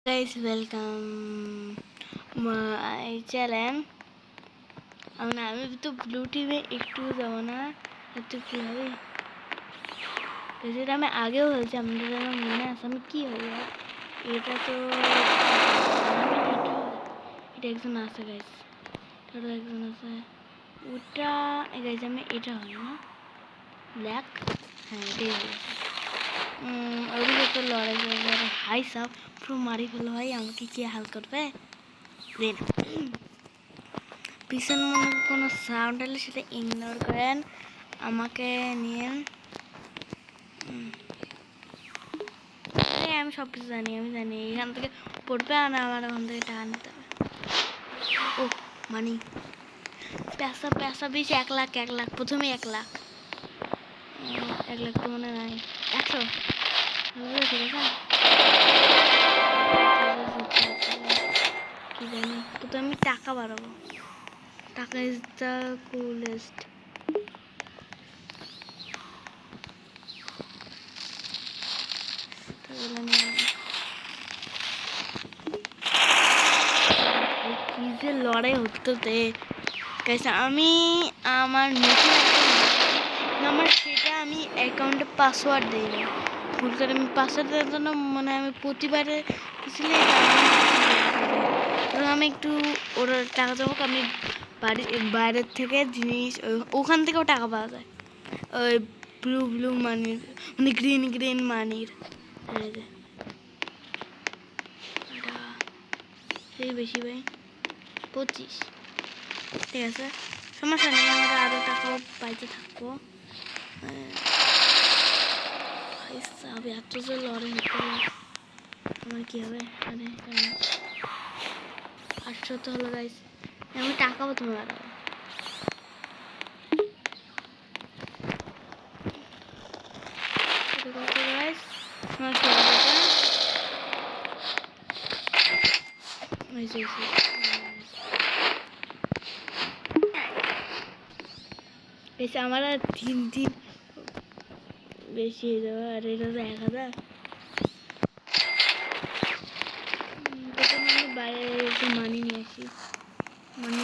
Guys, welcome my channel. আমি তো blue টিমে একটু যাব না, একটু কি হবে যেটা আমি আগেও বলছি, আমাদের যেন মনে আছে আমি কি হবে। এটা তো এটা একজন আছে গাইস, এটা একজন আছে ওটা গাইস, আমি এটা হয় না ব্ল্যাক, হ্যাঁ এটাই হয়েছে। ওদিকে তো লড়াই করে হাই সাপ পুরো মারি ফেলো ভাই, আমাকে কি হাল করবে দেন। পিছন মনে কোনো সাউন্ড হলে সেটা ইগনোর করেন, আমাকে নিয়ে আমি সব কিছু জানি, আমি জানি এখান থেকে পড়বে আর আমার ওখান থেকে টাকা নিতে হবে। ও মানি পেঁচা পেঁচা বেশ 1 লাখ 1 লাখ, প্রথমে 1 লাখ, 1 লাখ তো মনে নাই, 100 ঠিক আছে। কি জানি তো আমি টাকা বাড়াবো, টাকা ইজ দ্য কুলেস্ট। কি যে লড়াই হতে আমি আমার নতুন আমার সেটা আমি অ্যাকাউন্টে পাসওয়ার্ড দিই না, ভুল করে আমি পাসওয়ার্ড দেওয়ার জন্য মানে আমি প্রতিবারে আমি একটু ওরা টাকা দেবো, আমি বাইরের থেকে জিনিস ওখান থেকেও টাকা পাওয়া যায়, ওই ব্লু ব্লু মানির মানে গ্রিন গ্রিন মানির সেই বেশি ভাই 25, ঠিক আছে সমস্যা নেই, আমরা আরও টাকাও পাইতে থাকবো। এত যে লড়াই হতে আমার কি হবে, আরে 800 তো হলো গাইস, আমি টাকা প্রথমে বাড়াবো। আমার আর 3 বেশি হয়ে যাবে, আর এটা তো 1000। আমি বাইরে একটু মানি নিয়ে আসি, মানি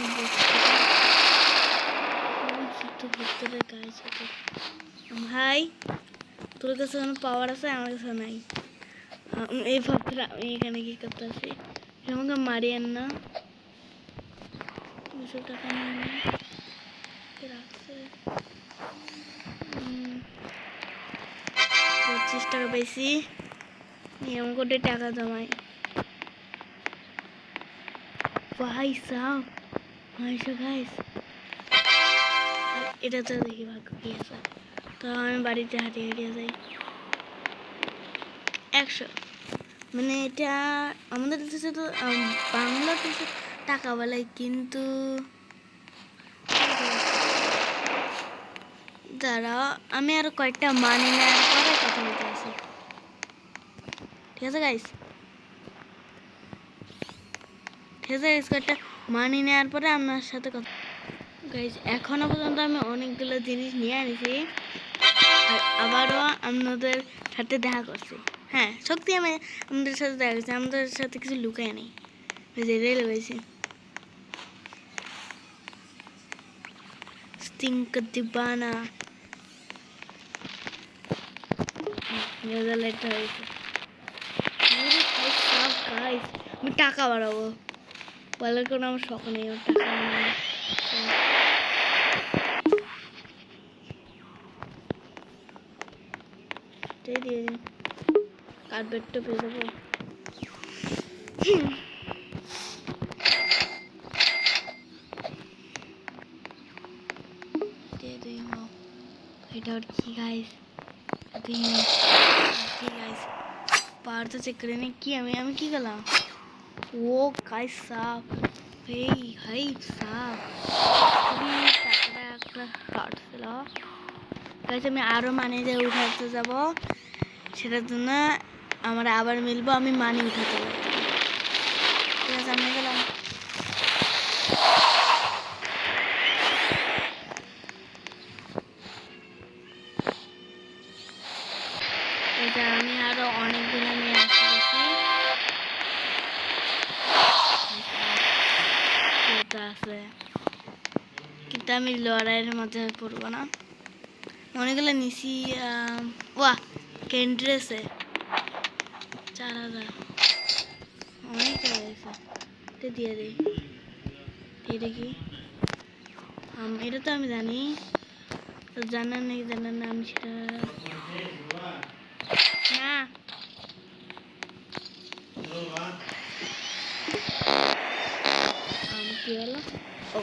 ভিতরে কাজ আছে ভাই, তোর কাছে কোনো পাওয়ার আছে, আমার কাছে নাই। এই ভাবতে আমি এখানে কি করতে আছি, আমাকে মারিয়েন না, 200 টাকা নিয়ে রাখছে, 25 টাকা বেশি নিয়ম করে টাকা জমাই ভাই সাহ। গাইস এটা তো দেখি ভাগ্য কি আছে, তো আমি বাড়িতে হাঁটিয়ে হাঁটিয়ে যাই 100, মানে এটা আমাদের দেশে তো বাংলাদেশে টাকা বলাই, কিন্তু দাঁড়া আমি আরো কয়েকটা মানি নেওয়ার পরে কথা বলতে আসি, ঠিক আছে গাইস, ঠিক আছে গাইস, কয়েকটা মানি নেওয়ার পরে আপনার সাথে কথা। গাইস এখনো পর্যন্ত আমি অনেকগুলো জিনিস নিয়ে আনিছি, আর আবারও আপনাদের সাথে দেখা করছি। হ্যাঁ সত্যি আমি আমাদের সাথে দেখা করছি, আমাদের সাথে কিছু লুকায় নেই, ওই যে রেল হয়েছে স্টিঙ্ক দিবানা লাইটটা হয়েছে। আমি টাকা বাড়াবো বলার কোনো আমার শখ নেই, আমার টাকা দিয়ে দিন, কার্পেটটা পেয়ে দেবো। এটা কি গাইস, পাওয়ার তো চেক করে নি কি, আমি কি করলাম, ও গাইস সাপ এই হাই সাপ টাকাটা একটা কাটছিল গাইস, আমি আরো মানি দিয়ে উঠাতে যাব, সেটার জন্য আমার আবার মিলবো, আমি মানি উঠাতে যাব, ঠিক আছে আমি গেলাম। এটা আমি আরো অনেকগুলো নিয়ে আসতেছি, আছে, কিন্তু আমি লড়াইয়ের মধ্যে পড়বো না। অনেকগুলো নিচি ওয়া ক্যান্ডি আছে 4000, অনেক হয়েছে। এটা দিয়ে দিই। এটা কি? এটা তো আমি জানি, তো জানার নাকি জানার না, আমি সেটা না। কি হলো? ও